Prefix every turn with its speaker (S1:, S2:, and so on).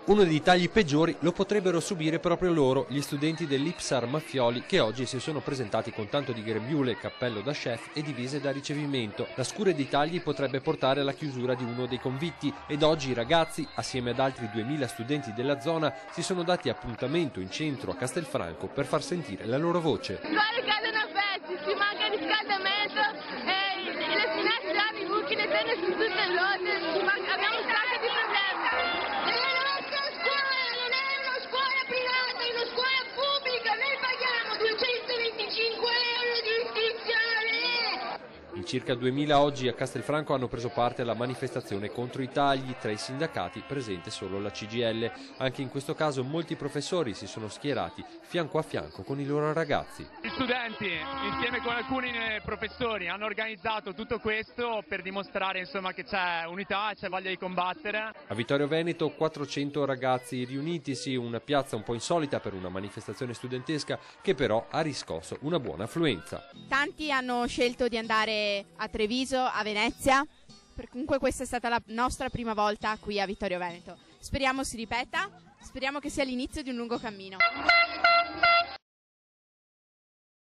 S1: Uno dei tagli peggiori lo potrebbero subire proprio loro, gli studenti dell'Ipsar Maffioli, che oggi si sono presentati con tanto di grembiule, cappello da chef e divise da ricevimento. La scure dei tagli potrebbe portare alla chiusura di uno dei convitti ed oggi i ragazzi, assieme ad altri 2000 studenti della zona, si sono dati appuntamento in centro a Castelfranco per far sentire la loro voce.
S2: Qua le case a pezzi, ci manca riscaldamento e le finestre hanno i buchi, le tende su tutte le lotte, abbiamo un sacco di problemi.
S1: In circa 2000 oggi a Castelfranco hanno preso parte alla manifestazione contro i tagli, tra i sindacati presente solo la CGIL. Anche in questo caso molti professori si sono schierati fianco a fianco con i loro ragazzi.
S3: Gli studenti insieme con alcuni professori hanno organizzato tutto questo per dimostrare insomma che c'è unità, c'è voglia di combattere.
S1: A Vittorio Veneto 400 ragazzi riunitisi, una piazza un po' insolita per una manifestazione studentesca che però ha riscosso una buona affluenza.
S4: Tanti hanno scelto di andare a Treviso, a Venezia, comunque questa è stata la nostra prima volta qui a Vittorio Veneto. Speriamo si ripeta, speriamo che sia l'inizio di un lungo cammino.